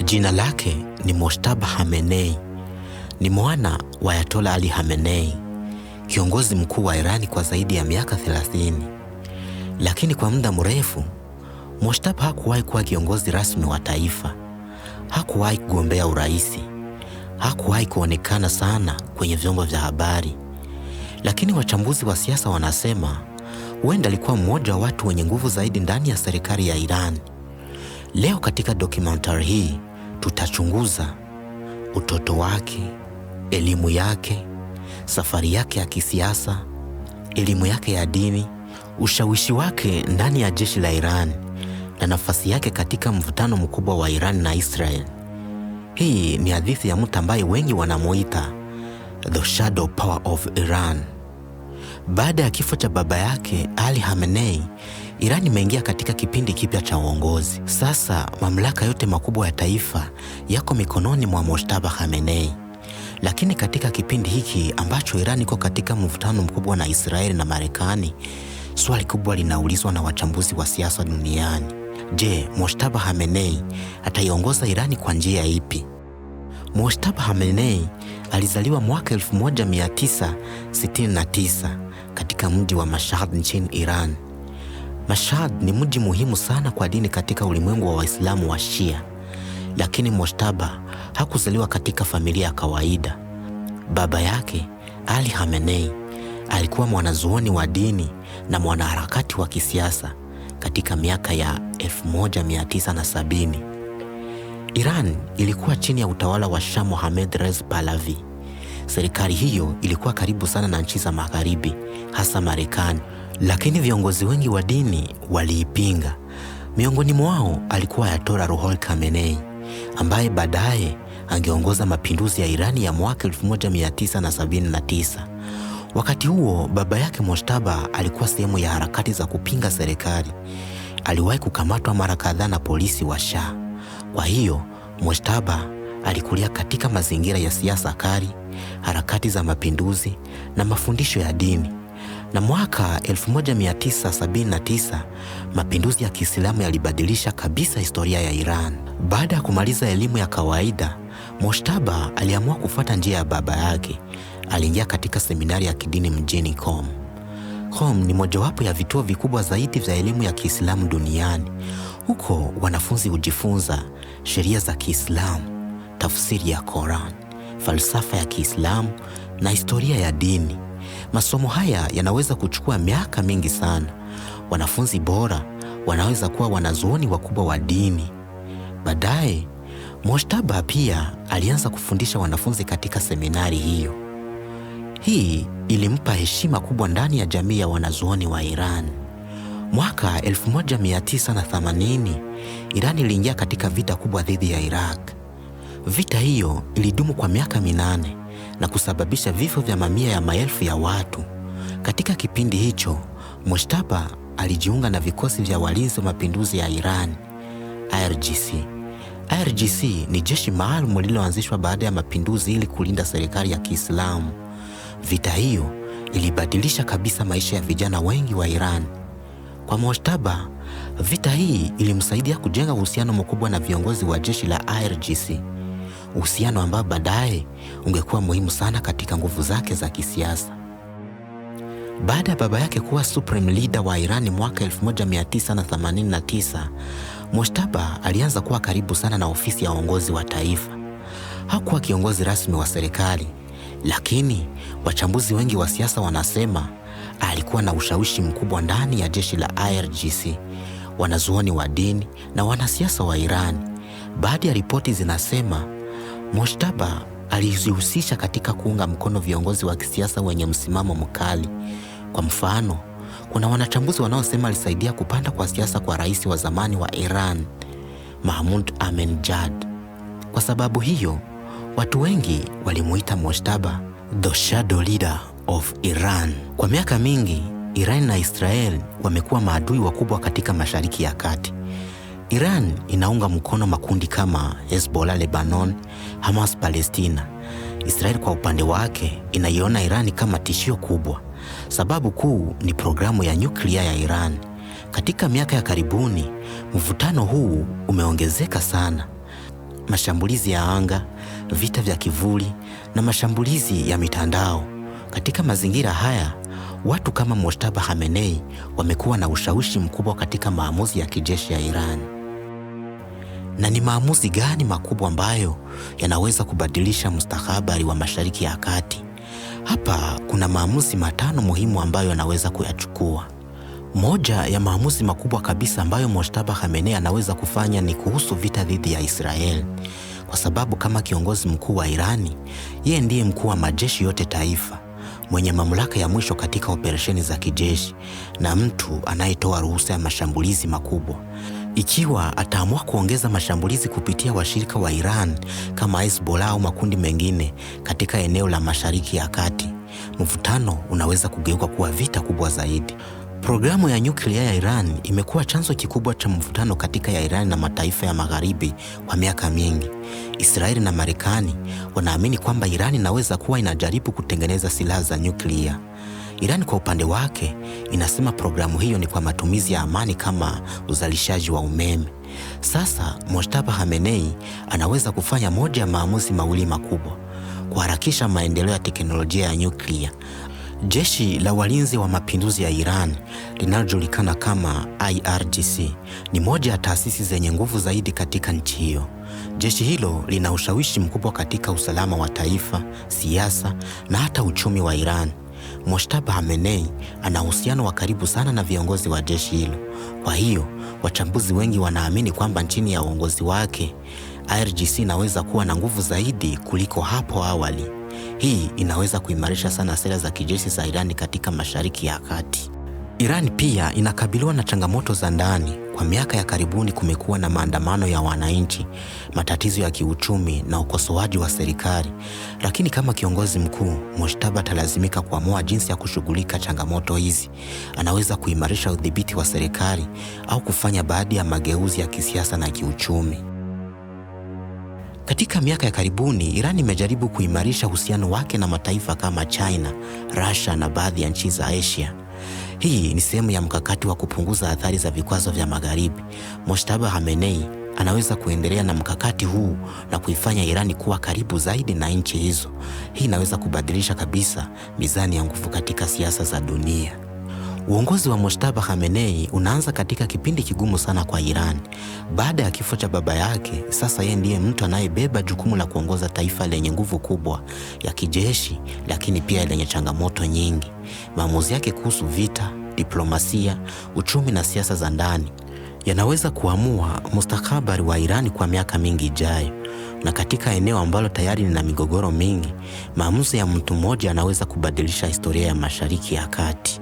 Jina lake ni Mojtaba Khamenei. Ni mwana wa Ayatollah Ali Khamenei, kiongozi mkuu wa Irani kwa zaidi ya miaka 30. Lakini kwa muda mrefu, Mojtaba hakuwahi kuwa kiongozi rasmi wa taifa. Hakuwahi kugombea uraisi. Hakuwahi kuonekana sana kwenye vyombo vya habari. Lakini wachambuzi wa siasa wanasema huenda alikuwa mmoja wa watu wenye nguvu zaidi ndani ya serikali ya Iran. Leo katika documentary hii tutachunguza utoto wake, elimu yake, safari yake ya kisiasa, elimu yake ya dini, ushawishi wake ndani ya jeshi la Iran na nafasi yake katika mvutano mkubwa wa Iran na Israel. Hii ni hadithi ya mtu ambaye wengi wanamuita The Shadow Power of Iran. Baada ya kifo cha baba yake Ali Khamenei, Iran imeingia katika kipindi kipya cha uongozi. Sasa mamlaka yote makubwa ya taifa yako mikononi mwa Mojtaba Khamenei. Lakini katika kipindi hiki ambacho Iran iko katika mvutano mkubwa na Israeli na Marekani, swali kubwa linaulizwa na wachambuzi wa siasa duniani. Je, Mojtaba Khamenei ataiongoza Irani kwa njia ipi? Mojtaba Khamenei alizaliwa mwaka 1969 katika mji wa Mashhad nchini Iran. Mashhad ni mji muhimu sana kwa dini katika ulimwengu wa Waislamu wa Shia. Lakini Mojtaba hakuzaliwa katika familia ya kawaida. Baba yake, Ali Khamenei, alikuwa mwanazuoni wa dini na mwanaharakati wa kisiasa katika miaka ya 1970. Iran ilikuwa chini ya utawala wa Shah Mohammad Reza Pahlavi. Serikali hiyo ilikuwa karibu sana na nchi za Magharibi, hasa Marekani, lakini viongozi wengi wa dini waliipinga. Miongoni mwao alikuwa Ayatollah Ruhollah Khamenei, ambaye baadaye angeongoza mapinduzi ya Irani ya mwaka 1979. Wakati huo baba yake Mojtaba alikuwa sehemu ya harakati za kupinga serikali. Aliwahi kukamatwa mara kadhaa na polisi wa Shah. Kwa hiyo Mojtaba alikulia katika mazingira ya siasa kali, harakati za mapinduzi na mafundisho ya dini. Na mwaka 1979 mapinduzi ya Kiislamu yalibadilisha kabisa historia ya Iran. Baada ya kumaliza elimu ya kawaida, Mojtaba aliamua kufuata njia ya baba yake. Aliingia katika seminari ya kidini mjini Qom. Qom ni mojawapo ya vituo vikubwa zaidi vya elimu ya Kiislamu duniani. Huko wanafunzi hujifunza sheria za Kiislamu, tafsiri ya Quran, falsafa ya Kiislamu na historia ya dini. Masomo haya yanaweza kuchukua miaka mingi sana. Wanafunzi bora wanaweza kuwa wanazuoni wakubwa wa dini. Baadaye, Mojtaba pia alianza kufundisha wanafunzi katika seminari hiyo. Hii ilimpa heshima kubwa ndani ya jamii ya wanazuoni wa Iran. Mwaka 1980, Iran iliingia katika vita kubwa dhidi ya Iraq. Vita hiyo ilidumu kwa miaka 8 na kusababisha vifo vya mamia ya maelfu ya watu. Katika kipindi hicho, Mojtaba alijiunga na vikosi vya walinzi wa mapinduzi ya Iran, IRGC. IRGC ni jeshi maalum lililoanzishwa baada ya mapinduzi ili kulinda serikali ya Kiislamu. Vita hiyo ilibadilisha kabisa maisha ya vijana wengi wa Iran. Kwa Mojtaba, vita hii ilimsaidia kujenga uhusiano mkubwa na viongozi wa jeshi la IRGC, uhusiano ambao baadaye ungekuwa muhimu sana katika nguvu zake za kisiasa. Baada ya baba yake kuwa supreme leader wa Iran mwaka 1989, Mojtaba alianza kuwa karibu sana na ofisi ya uongozi wa taifa. Hakuwa kiongozi rasmi wa serikali, lakini wachambuzi wengi wa siasa wanasema alikuwa na ushawishi mkubwa ndani ya jeshi la IRGC, wanazuoni wa dini na wanasiasa wa Iran. Baadhi ya ripoti zinasema Mojtaba alijihusisha katika kuunga mkono viongozi wa kisiasa wenye msimamo mkali. Kwa mfano, kuna wanachambuzi wanaosema alisaidia kupanda kwa siasa kwa rais wa zamani wa Iran, Mahmoud Ahmadinejad. Kwa sababu hiyo, watu wengi walimuita Mojtaba the shadow leader of Iran. Kwa miaka mingi, Iran na Israel wamekuwa maadui wakubwa katika Mashariki ya Kati. Iran inaunga mkono makundi kama Hezbollah Lebanon, Hamas Palestina. Israel kwa upande wake inaiona Iran kama tishio kubwa. Sababu kuu ni programu ya nyuklia ya Iran. Katika miaka ya karibuni, mvutano huu umeongezeka sana. mashambulizi ya anga, vita vya kivuli na mashambulizi ya mitandao. Katika mazingira haya, watu kama Mojtaba Khamenei wamekuwa na ushawishi mkubwa katika maamuzi ya kijeshi ya Iran. Na ni maamuzi gani makubwa ambayo yanaweza kubadilisha mustakabali wa Mashariki ya Kati? Hapa kuna maamuzi matano muhimu ambayo yanaweza kuyachukua. Moja ya maamuzi makubwa kabisa ambayo Mojtaba Khamenei anaweza kufanya ni kuhusu vita dhidi ya Israel. Kwa sababu kama kiongozi mkuu wa Irani, yeye ndiye mkuu wa majeshi yote taifa, mwenye mamlaka ya mwisho katika operesheni za kijeshi na mtu anayetoa ruhusa ya mashambulizi makubwa. Ikiwa ataamua kuongeza mashambulizi kupitia washirika wa Iran kama Hezbollah au makundi mengine katika eneo la Mashariki ya Kati, mvutano unaweza kugeuka kuwa vita kubwa zaidi. Programu ya nyuklia ya Iran imekuwa chanzo kikubwa cha mvutano katika ya Iran na mataifa ya Magharibi kwa miaka mingi. Israeli na Marekani wanaamini kwamba Iran inaweza kuwa inajaribu kutengeneza silaha za nyuklia. Iran kwa upande wake inasema programu hiyo ni kwa matumizi ya amani kama uzalishaji wa umeme. Sasa Mojtaba Khamenei anaweza kufanya moja ya maamuzi mawili makubwa: kuharakisha maendeleo ya teknolojia ya nyuklia. Jeshi la Walinzi wa Mapinduzi ya Iran linalojulikana kama IRGC ni moja ya taasisi zenye nguvu zaidi katika nchi hiyo. Jeshi hilo lina ushawishi mkubwa katika usalama wa taifa, siasa na hata uchumi wa Iran. Mojtaba Khamenei ana uhusiano wa karibu sana na viongozi wa jeshi hilo. Kwa hiyo, wachambuzi wengi wanaamini kwamba chini ya uongozi wake, IRGC inaweza kuwa na nguvu zaidi kuliko hapo awali. Hii inaweza kuimarisha sana sera za kijeshi za Irani katika Mashariki ya Kati. Iran pia inakabiliwa na changamoto za ndani. Kwa miaka ya karibuni kumekuwa na maandamano ya wananchi, matatizo ya kiuchumi na ukosoaji wa serikali. Lakini kama kiongozi mkuu, Mojtaba atalazimika kuamua jinsi ya kushughulika changamoto hizi. Anaweza kuimarisha udhibiti wa serikali au kufanya baadhi ya mageuzi ya kisiasa na kiuchumi. Katika miaka ya karibuni, Iran imejaribu kuimarisha uhusiano wake na mataifa kama China, Russia na baadhi ya nchi za Asia. Hii ni sehemu ya mkakati wa kupunguza athari za vikwazo vya Magharibi. Mojtaba Khamenei anaweza kuendelea na mkakati huu na kuifanya Iran kuwa karibu zaidi na nchi hizo. Hii inaweza kubadilisha kabisa mizani ya nguvu katika siasa za dunia. Uongozi wa Mojtaba Khamenei unaanza katika kipindi kigumu sana kwa Iran. Baada ya kifo cha baba yake, sasa yeye ndiye mtu anayebeba jukumu la kuongoza taifa lenye nguvu kubwa ya kijeshi, lakini pia lenye changamoto nyingi. Maamuzi yake kuhusu vita, diplomasia, uchumi na siasa za ndani yanaweza kuamua mustakabali wa Iran kwa miaka mingi ijayo. Na katika eneo ambalo tayari lina migogoro mingi, maamuzi ya mtu mmoja yanaweza kubadilisha historia ya Mashariki ya Kati.